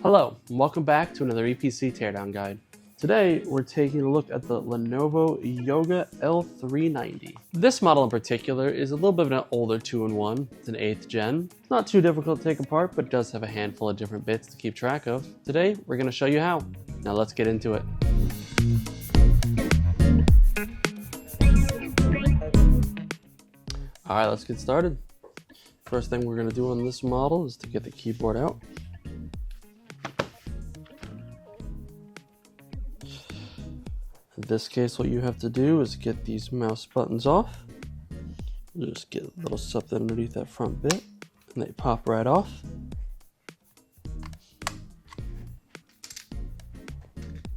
Hello, and welcome back to another EPC Teardown Guide. Today, we're taking a look at the Lenovo Yoga L390. This model in particular is a little bit of an older 2-in-1. It's an 8th gen. It's not too difficult to take apart, but does have a handful of different bits to keep track of. Today, we're going to show you how. Now let's get into it. Alright, let's get started. First thing we're going to do on this model is to get the keyboard out. In this case, what you have to do is get these mouse buttons off. Just get a little something underneath that front bit, and they pop right off.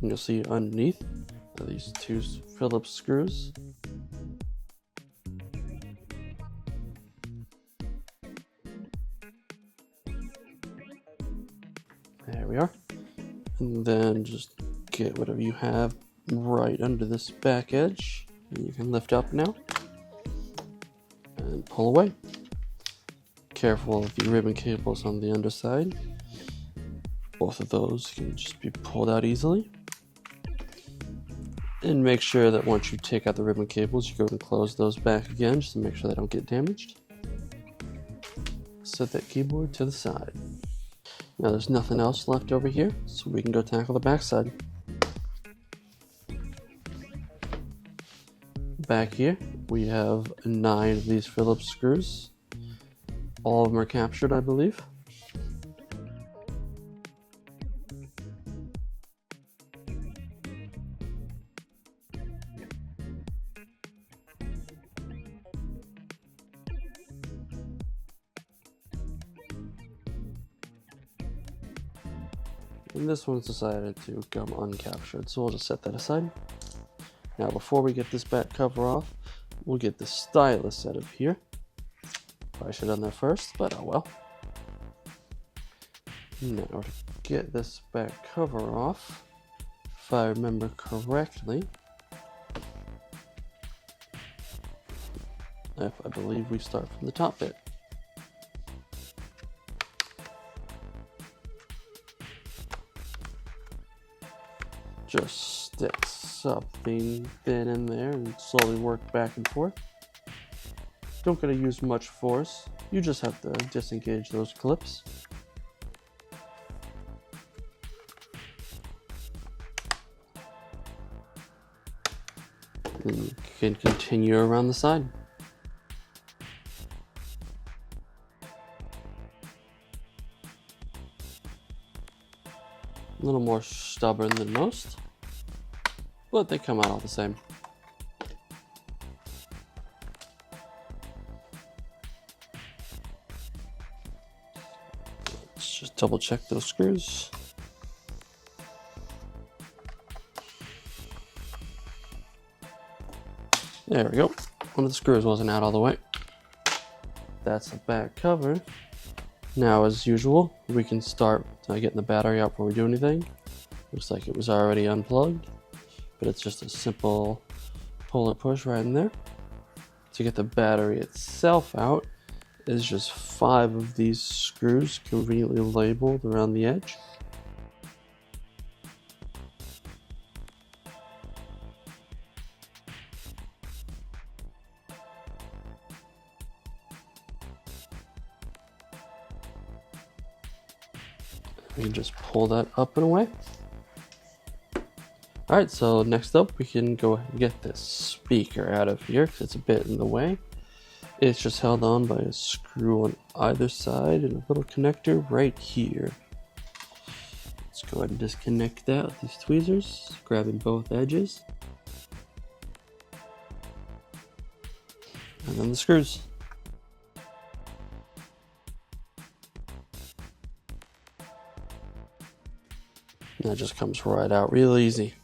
And you'll see underneath are these two Phillips screws. There we are. And then just get whatever you have right under this back edge, and you can lift up now and pull away. Careful of the ribbon cables on the underside. Both of those can just be pulled out easily. And make sure that once you take out the ribbon cables, you go and close those back again just to make sure they don't get damaged. Set that keyboard to the side. Now there's nothing else left over here, so we can go tackle the back side. Back here, we have 9 of these Phillips screws. All of them are captured, I believe. And this one's decided to come uncaptured, so we'll just set that aside. Now before we get this back cover off, we'll get the stylus out of here. Probably should have done that first, but oh well. Now to get this back cover off, if I remember correctly, I believe we start from the top bit. Just stick something thin in there and slowly work back and forth. Don't gotta use much force, you just have to disengage those clips. And you can continue around the side. A little more stubborn than most, but they come out all the same. Let's just double check those screws. There we go. One of the screws wasn't out all the way. That's the back cover. Now, as usual, we can start getting the battery out before we do anything. Looks like it was already unplugged, but it's just a simple pull and push right in there. To get the battery itself out is just 5 of these screws conveniently labeled around the edge. We can just pull that up and away. Alright, so next up we can go ahead and get this speaker out of here because it's a bit in the way. It's just held on by a screw on either side and a little connector right here. Let's go ahead and disconnect that with these tweezers, grabbing both edges. And then the screws. That just comes right out real easy.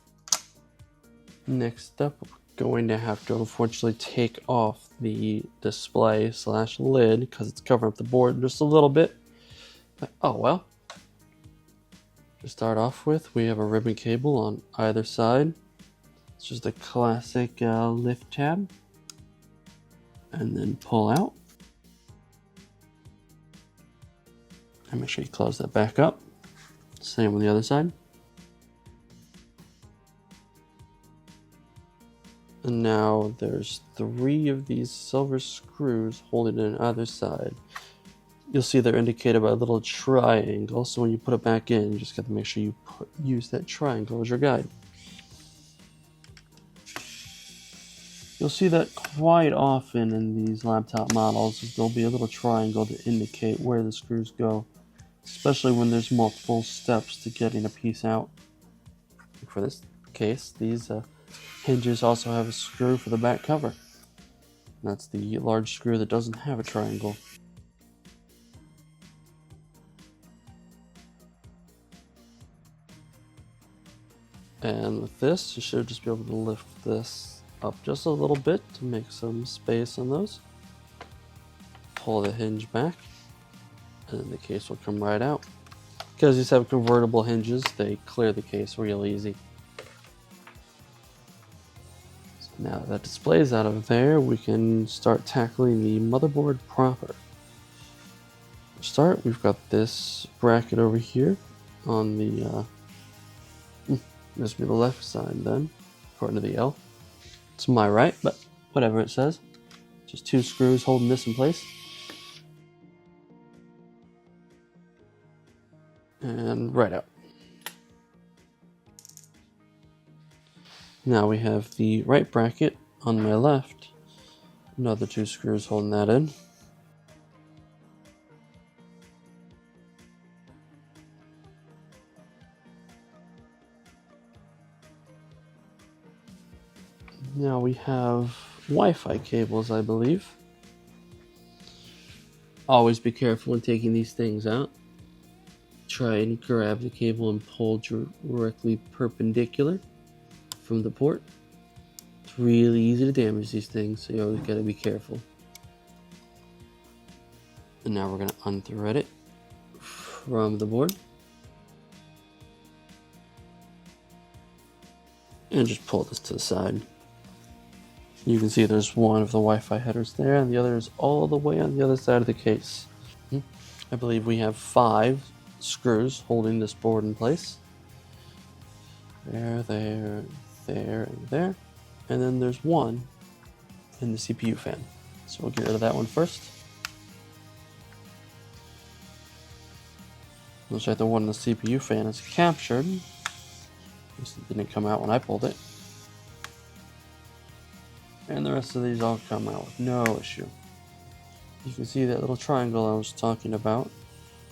Next up, we're going to have to unfortunately take off the display / lid because it's covering up the board just a little bit. But, oh well. To start off with, we have a ribbon cable on either side. It's just a classic lift tab. And then pull out. And make sure you close that back up. Same on the other side. And now there's 3 of these silver screws holding it on either side. You'll see they're indicated by a little triangle, so when you put it back in, you just got to make sure you use that triangle as your guide. You'll see that quite often in these laptop models, there'll be a little triangle to indicate where the screws go, especially when there's multiple steps to getting a piece out. For this case, these hinges also have a screw for the back cover. That's the large screw that doesn't have a triangle. And with this, you should just be able to lift this up just a little bit to make some space on those. Pull the hinge back, and then the case will come right out. Because these have convertible hinges, they clear the case real easy. So now that display's out of there, we can start tackling the motherboard proper. To start, we've got this bracket over here on the this will be the left side then, according to the L. It's my right, but whatever it says. Just 2 screws holding this in place. And right out. Now we have the right bracket on my left. Another 2 screws holding that in. Now we have Wi-Fi cables, I believe. Always be careful when taking these things out. Try and grab the cable and pull directly perpendicular from the port. It's really easy to damage these things, so you always gotta be careful. And now we're gonna unthread it from the board. And just pull this to the side. You can see there's one of the Wi-Fi headers there, and the other is all the way on the other side of the case. I believe we have 5 screws holding this board in place. There, there, there, and there. And then there's one in the CPU fan. So we'll get rid of that one first. Looks like the one in the CPU fan is captured. This didn't come out when I pulled it. And the rest of these all come out with no issue. You can see that little triangle I was talking about,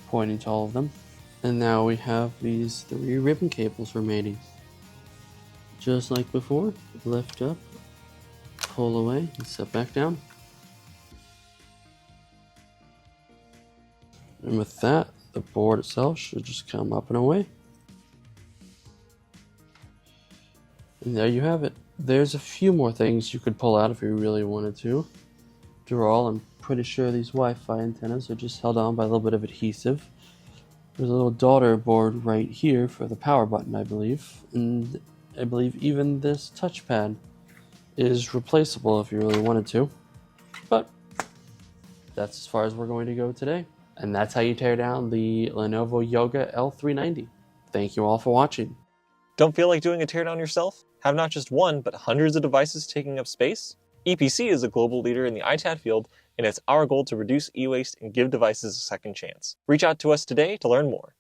pointing to all of them. And now we have these 3 ribbon cables remaining. Just like before, lift up, pull away, and set back down. And with that, the board itself should just come up and away. And there you have it. There's a few more things you could pull out if you really wanted to. After all, I'm pretty sure these Wi-Fi antennas are just held on by a little bit of adhesive. There's a little daughter board right here for the power button, I believe. And I believe even this touchpad is replaceable if you really wanted to. But that's as far as we're going to go today. And that's how you tear down the Lenovo Yoga L390. Thank you all for watching. Don't feel like doing a teardown yourself? Have not just one, but hundreds of devices taking up space? EPC is a global leader in the ITAD field, and it's our goal to reduce e-waste and give devices a second chance. Reach out to us today to learn more.